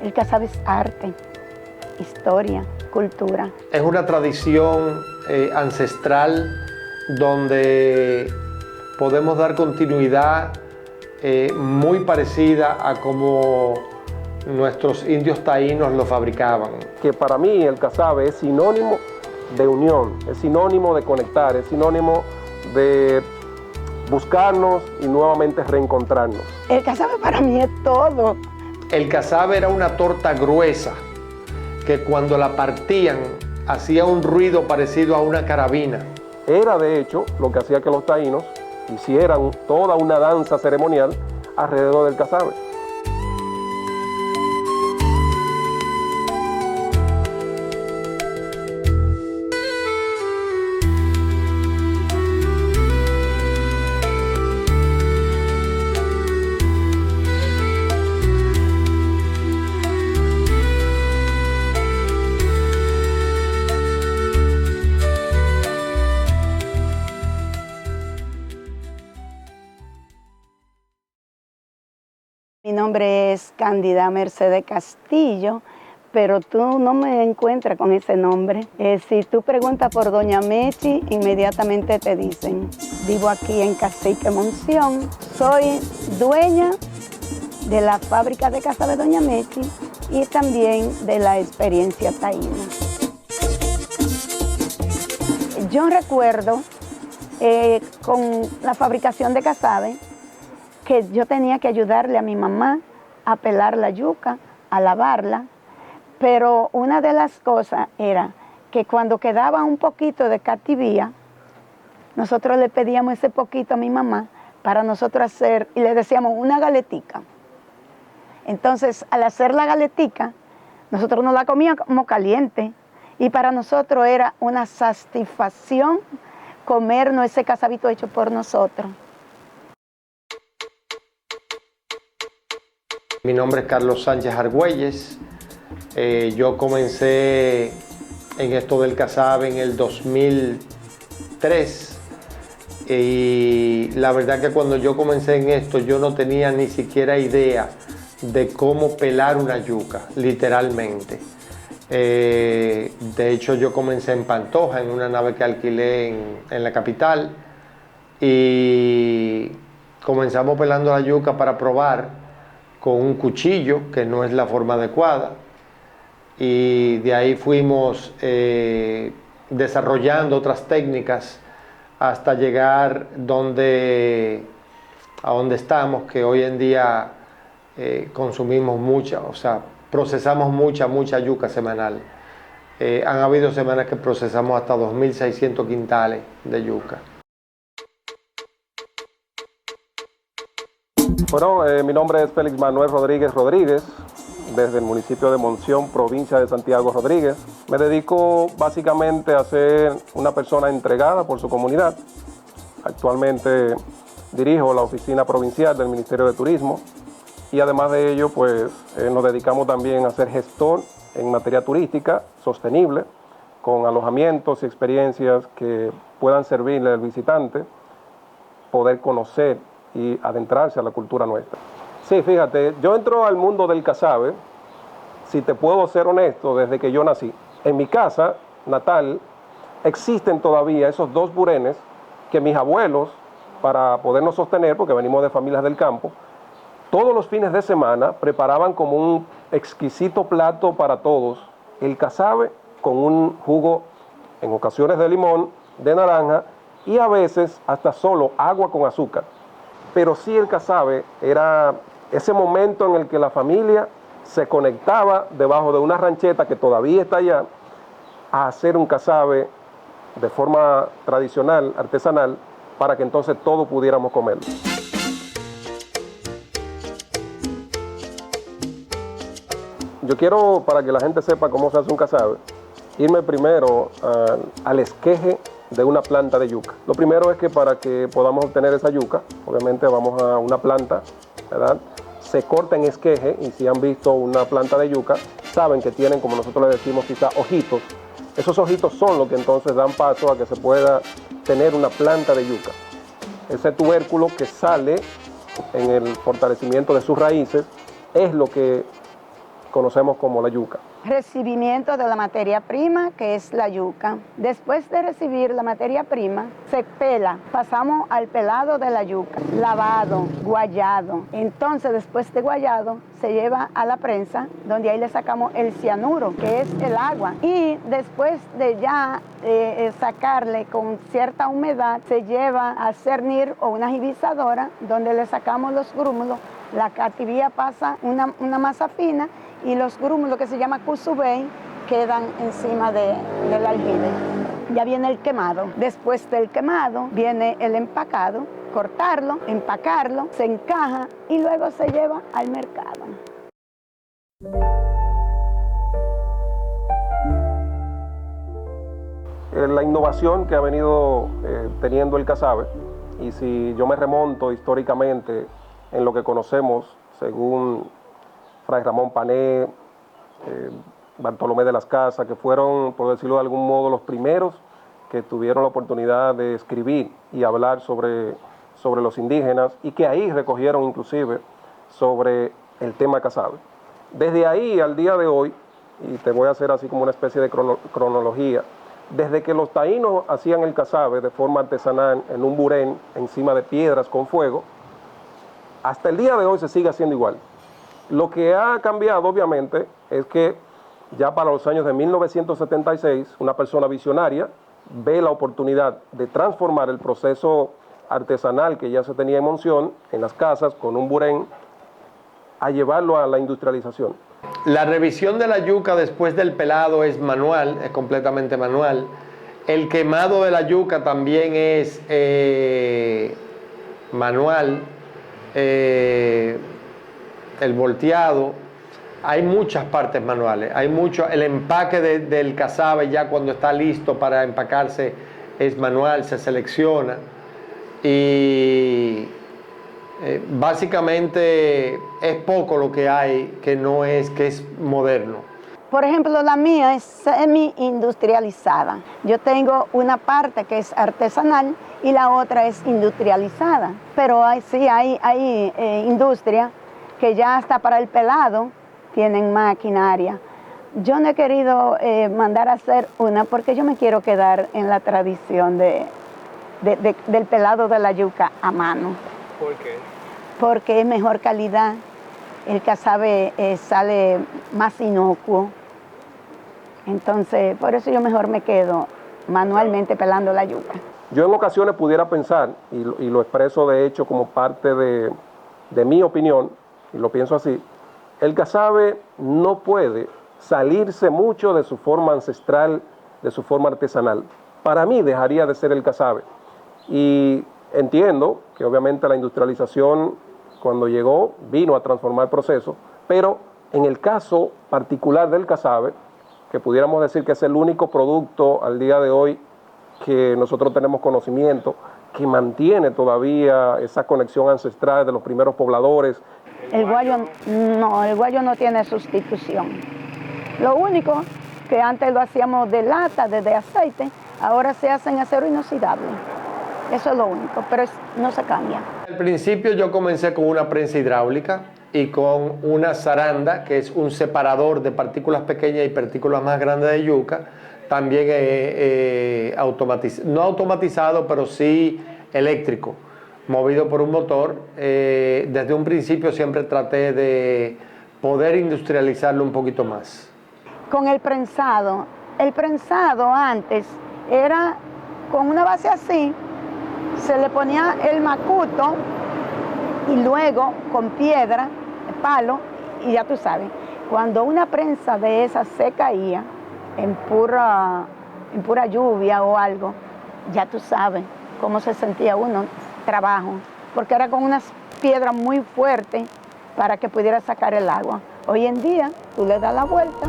El casabe es arte, historia, cultura. Es una tradición ancestral donde podemos dar continuidad muy parecida a como nuestros indios taínos lo fabricaban. Que para mí el casabe es sinónimo de unión, es sinónimo de conectar, es sinónimo de buscarnos y nuevamente reencontrarnos. El casabe para mí es todo. El casabe era una torta gruesa que cuando la partían hacía un ruido parecido a una carabina. Era de hecho lo que hacía que los taínos hicieran toda una danza ceremonial alrededor del casabe. Mi nombre es Cándida Mercedes Castillo, pero tú no me encuentras con ese nombre. Si tú preguntas por Doña Mechi, inmediatamente te dicen. Vivo aquí en Cacique Monción. Soy dueña de la fábrica de casabe Doña Mechi y también de la experiencia taína. Yo recuerdo con la fabricación de casabe que yo tenía que ayudarle a mi mamá a pelar la yuca, a lavarla, pero una de las cosas era que cuando quedaba un poquito de cativía, nosotros le pedíamos ese poquito a mi mamá para nosotros hacer, y le decíamos una galetica. Entonces, al hacer la galetica, nosotros nos la comíamos caliente, y para nosotros era una satisfacción comernos ese casabito hecho por nosotros. Mi nombre es Carlos Sánchez Argüelles. Yo comencé en esto del casabe en el 2003 y la verdad que cuando yo comencé en esto yo no tenía ni siquiera idea de cómo pelar una yuca, literalmente. De hecho yo comencé en Pantoja, en una nave que alquilé en la capital, y comenzamos pelando la yuca para probar con un cuchillo, que no es la forma adecuada, y de ahí fuimos desarrollando otras técnicas hasta llegar a donde estamos, que hoy en día consumimos procesamos mucha yuca semanal. Han habido semanas que procesamos hasta 2.600 quintales de yuca. Bueno, mi nombre es Félix Manuel Rodríguez Rodríguez, desde el municipio de Monción, provincia de Santiago Rodríguez. Me dedico básicamente a ser una persona entregada por su comunidad. Actualmente dirijo la oficina provincial del Ministerio de Turismo y además de ello, pues nos dedicamos también a ser gestor en materia turística sostenible, con alojamientos y experiencias que puedan servirle al visitante, poder conocer y adentrarse a la cultura nuestra. Sí, fíjate, yo entro al mundo del casabe, si te puedo ser honesto, desde que yo nací. En mi casa natal existen todavía esos dos burenes que mis abuelos, para podernos sostener, porque venimos de familias del campo, todos los fines de semana preparaban como un exquisito plato para todos, el casabe con un jugo, en ocasiones de limón, de naranja y a veces hasta solo agua con azúcar. Pero sí el casabe era ese momento en el que la familia se conectaba debajo de una rancheta que todavía está allá a hacer un casabe de forma tradicional, artesanal, para que entonces todos pudiéramos comerlo. Yo quiero, para que la gente sepa cómo se hace un casabe, irme primero al esqueje de una planta de yuca. Lo primero es que para que podamos obtener esa yuca, obviamente vamos a una planta, ¿verdad? Se corta en esqueje, y si han visto una planta de yuca, saben que tienen, como nosotros le decimos, quizá ojitos. Esos ojitos son los que entonces dan paso a que se pueda tener una planta de yuca. Ese tubérculo que sale en el fortalecimiento de sus raíces es lo que conocemos como la yuca. Recibimiento de la materia prima, que es la yuca. Después de recibir la materia prima, se pela. Pasamos al pelado de la yuca, lavado, guayado. Entonces, después de guayado, se lleva a la prensa, donde ahí le sacamos el cianuro, que es el agua. Y después de ya sacarle con cierta humedad, se lleva a cernir o una jibizadora, donde le sacamos los grúmulos. La cativía pasa una masa fina y los grúmulos, que se llama cusubey, quedan encima del aljibe. Ya viene el quemado. Después del quemado viene el empacado, cortarlo, empacarlo, se encaja y luego se lleva al mercado. La innovación que ha venido teniendo el casabe, y si yo me remonto históricamente en lo que conocemos, según Fray Ramón Pané, Bartolomé de las Casas, que fueron, por decirlo de algún modo, los primeros que tuvieron la oportunidad de escribir y hablar sobre los indígenas, y que ahí recogieron inclusive sobre el tema casabe. Desde ahí al día de hoy, y te voy a hacer así como una especie de cronología, desde que los taínos hacían el casabe de forma artesanal en un burén encima de piedras con fuego, hasta el día de hoy se sigue haciendo igual. Lo que ha cambiado, obviamente, es que ya para los años de 1976, una persona visionaria ve la oportunidad de transformar el proceso artesanal que ya se tenía en Monción, en las casas, con un burén, a llevarlo a la industrialización. La revisión de la yuca después del pelado es manual, es completamente manual. El quemado de la yuca también es manual. El volteado, hay muchas partes manuales, hay mucho, el empaque del casabe ya cuando está listo para empacarse es manual, se selecciona y básicamente es poco lo que hay que no es, que es moderno. Por ejemplo, la mía es semi-industrializada. Yo tengo una parte que es artesanal y la otra es industrializada. Pero sí hay industria que ya hasta para el pelado tienen maquinaria. Yo no he querido mandar a hacer una porque yo me quiero quedar en la tradición del pelado de la yuca a mano. ¿Por qué? Porque es mejor calidad, el casabe sale más inocuo. Entonces, por eso yo mejor me quedo manualmente pelando la yuca. Yo en ocasiones pudiera pensar, y lo expreso de hecho como parte de mi opinión, y lo pienso así, el casabe no puede salirse mucho de su forma ancestral, de su forma artesanal. Para mí dejaría de ser el casabe. Y entiendo que obviamente la industrialización, cuando llegó, vino a transformar el proceso, pero en el caso particular del casabe, que pudiéramos decir que es el único producto al día de hoy que nosotros tenemos conocimiento, que mantiene todavía esa conexión ancestral de los primeros pobladores. El guayo no tiene sustitución. Lo único que antes lo hacíamos de lata, de aceite, ahora se hace en acero inoxidable. Eso es lo único, pero no se cambia. Al principio yo comencé con una prensa hidráulica y con una zaranda, que es un separador de partículas pequeñas y partículas más grandes de yuca, también no automatizado, pero sí eléctrico, movido por un motor. Desde un principio siempre traté de poder industrializarlo un poquito más. Con el prensado antes era con una base así, se le ponía el macuto y luego con piedra, palo, y ya tú sabes, cuando una prensa de esas se caía en pura lluvia o algo, ya tú sabes cómo se sentía uno, trabajo, porque era con unas piedras muy fuertes para que pudiera sacar el agua. Hoy en día tú le das la vuelta.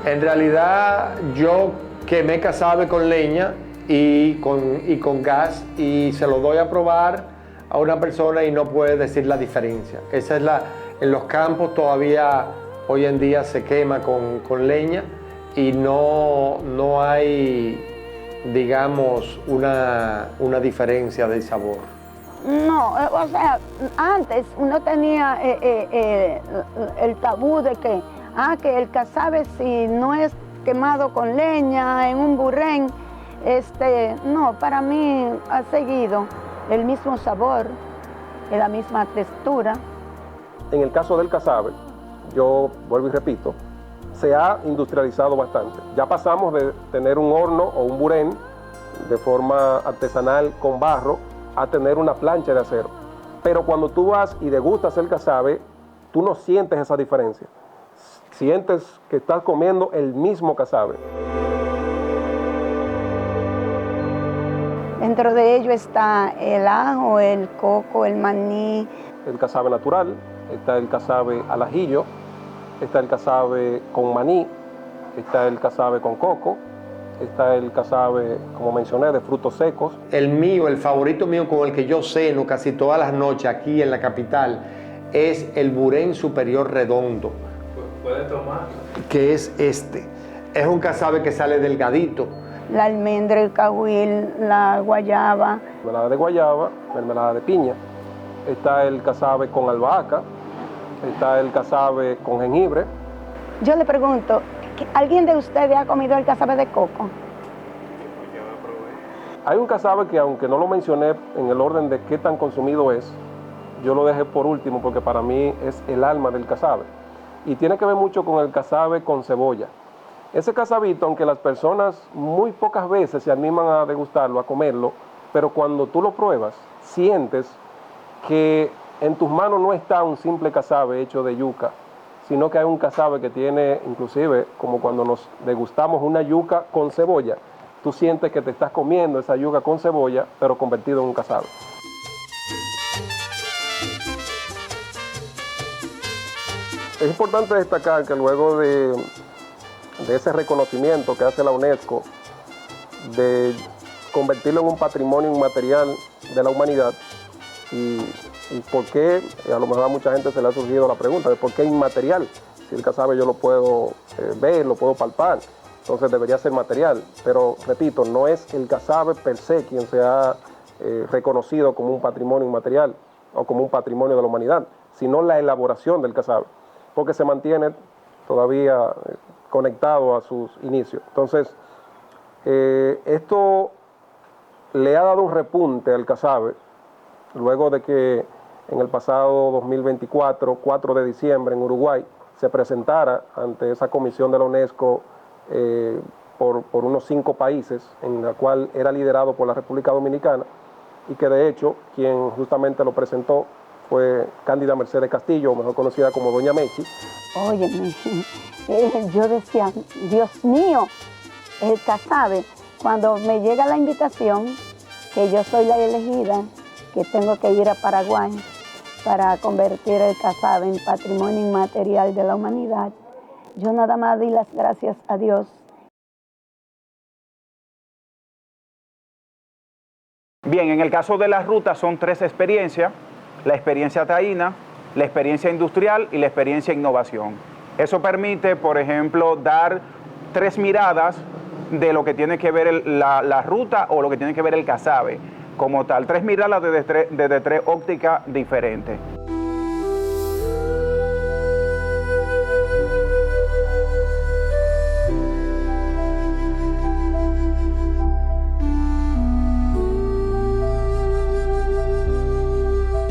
En realidad yo quemé casabe con leña y con gas y se lo doy a probar a una persona y no puede decir la diferencia. Esa es en los campos todavía hoy en día se quema con leña y no hay digamos, una diferencia de sabor. No, o sea, antes uno tenía el tabú de que el casabe si no es quemado con leña en un burén, no, para mí ha seguido el mismo sabor, la misma textura. En el caso del casabe, yo vuelvo y repito, se ha industrializado bastante. Ya pasamos de tener un horno o un burén de forma artesanal con barro a tener una plancha de acero. Pero cuando tú vas y degustas el casabe, tú no sientes esa diferencia. Sientes que estás comiendo el mismo casabe. Dentro de ello está el ajo, el coco, el maní. El casabe natural, está el casabe al ajillo, está el casabe con maní, está el casabe con coco, está el casabe, como mencioné, de frutos secos. El favorito mío con el que yo ceno casi todas las noches aquí en la capital es el burén superior redondo. ¿Puede tomar? Que es este. Es un casabe que sale delgadito. La almendra, el cahuil, la guayaba. Mermelada de guayaba, mermelada de piña. Está el casabe con albahaca, está el casabe con jengibre. Yo le pregunto, ¿alguien de ustedes ha comido el casabe de coco? Hay un casabe que, aunque no lo mencioné en el orden de qué tan consumido es, yo lo dejé por último porque para mí es el alma del casabe. Y tiene que ver mucho con el casabe con cebolla. Ese casabito, aunque las personas muy pocas veces se animan a degustarlo, a comerlo, pero cuando tú lo pruebas, sientes que en tus manos no está un simple casabe hecho de yuca, sino que hay un casabe que tiene, inclusive, como cuando nos degustamos una yuca con cebolla, tú sientes que te estás comiendo esa yuca con cebolla, pero convertido en un casabe. Es importante destacar que luego de ese reconocimiento que hace la UNESCO de convertirlo en un patrimonio inmaterial de la humanidad, y por qué, a lo mejor a mucha gente se le ha surgido la pregunta de por qué inmaterial, si el casabe yo lo puedo ver, lo puedo palpar, entonces debería ser material, pero repito, no es el casabe per se quien se ha reconocido como un patrimonio inmaterial o como un patrimonio de la humanidad, sino la elaboración del casabe, porque se mantiene todavía conectado a sus inicios. Entonces, esto le ha dado un repunte al casabe, luego de que en el pasado 2024, 4 de diciembre, en Uruguay, se presentara ante esa comisión de la UNESCO por unos 5 países, en la cual era liderado por la República Dominicana, y que de hecho quien justamente lo presentó fue Cándida Mercedes Castillo, mejor conocida como Doña Mechi. Óyeme, yo decía, Dios mío, el casabe, cuando me llega la invitación, que yo soy la elegida, que tengo que ir a Paraguay para convertir el casabe en patrimonio inmaterial de la humanidad, yo nada más di las gracias a Dios. Bien, en el caso de las rutas son 3 experiencias: la experiencia taína, la experiencia industrial y la experiencia innovación. Eso permite, por ejemplo, dar 3 miradas de lo que tiene que ver la ruta o lo que tiene que ver el casabe. Como tal, 3 miradas desde 3 ópticas diferentes.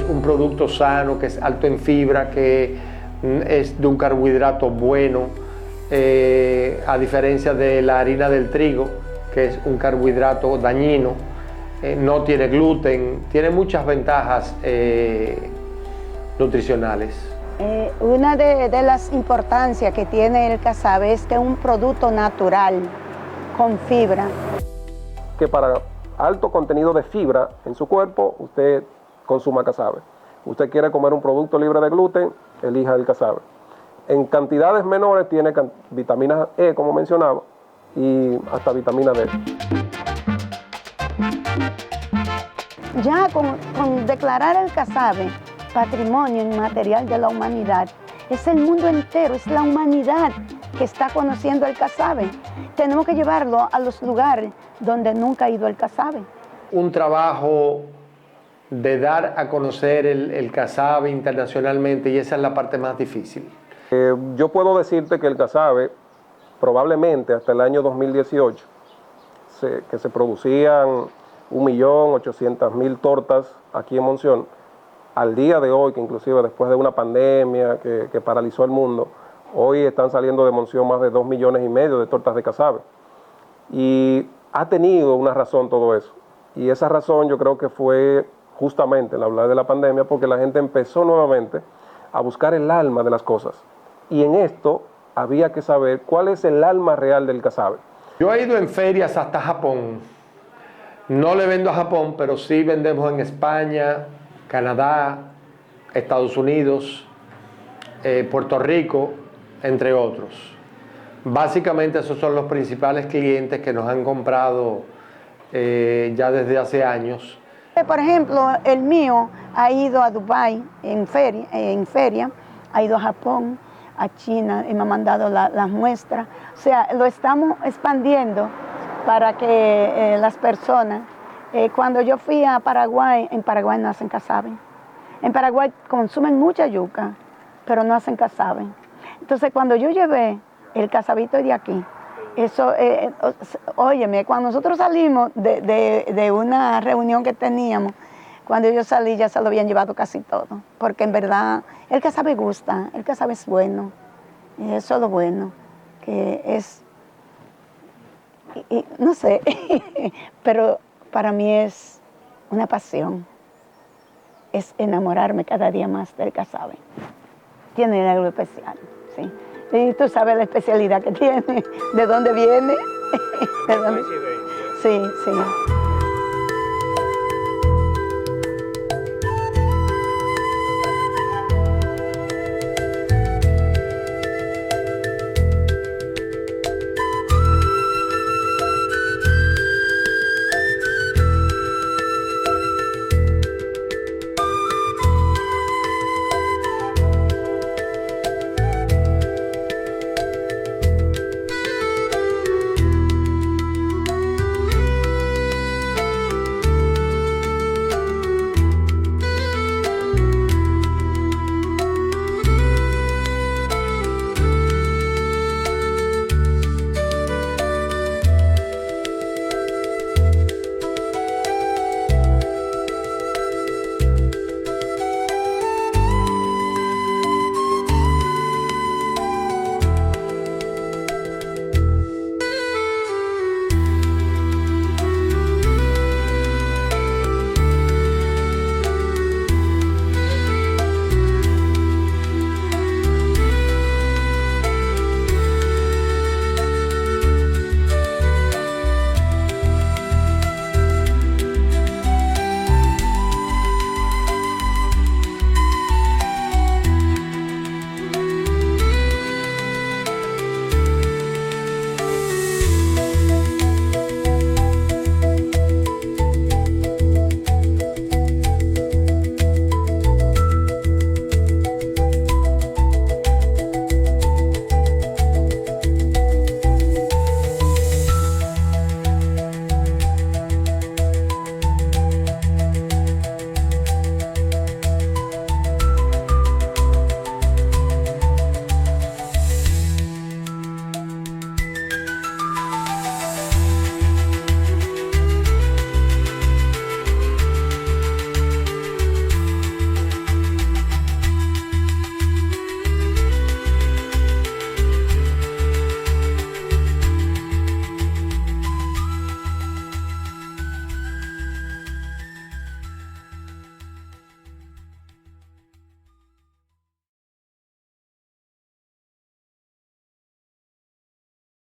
Un producto sano, que es alto en fibra, que es de un carbohidrato bueno, a diferencia de la harina del trigo, que es un carbohidrato dañino, no tiene gluten, tiene muchas ventajas nutricionales. Una de las importancias que tiene el casabe es que es un producto natural, con fibra. Que para alto contenido de fibra en su cuerpo, usted consuma casabe. Usted quiere comer un producto libre de gluten, elija el casabe. En cantidades menores tiene vitamina E, como mencionaba, y hasta vitamina D. Ya con declarar el casabe patrimonio inmaterial de la humanidad, Es el mundo entero, es la humanidad que está conociendo el casabe. Tenemos que llevarlo a los lugares donde nunca ha ido el casabe. Un trabajo de dar a conocer el casabe internacionalmente, y esa es la parte más difícil. Yo puedo decirte que el casabe, probablemente hasta el año 2018, que se producían 1.800.000 tortas aquí en Monción, al día de hoy, que inclusive después de una pandemia que paralizó el mundo, hoy están saliendo de Monción más de 2,5 millones de tortas de casabe. Y ha tenido una razón todo eso. Y esa razón yo creo que fue justamente el hablar de la pandemia, porque la gente empezó nuevamente a buscar el alma de las cosas. Y en esto había que saber cuál es el alma real del casabe. Yo he ido en ferias hasta Japón. No le vendo a Japón, pero sí vendemos en España, Canadá, Estados Unidos, Puerto Rico, entre otros. Básicamente esos son los principales clientes que nos han comprado ya desde hace años. Por ejemplo, el mío ha ido a Dubái en feria, ha ido a Japón, a China, y me ha mandado las muestras. O sea, lo estamos expandiendo para que las personas, cuando yo fui a Paraguay, en Paraguay no hacen casabe. En Paraguay consumen mucha yuca, pero no hacen casabe. Entonces, cuando yo llevé el casabito de aquí, eso, óyeme, cuando nosotros salimos de una reunión que teníamos, cuando yo salí ya se lo habían llevado casi todo, porque en verdad el casabe gusta, el casabe es bueno, y eso es lo bueno, que es, y no sé, pero para mí es una pasión, es enamorarme cada día más del casabe. Tiene algo especial, sí. Y tú sabes la especialidad que tiene, de dónde viene, de dónde. Sí, sí.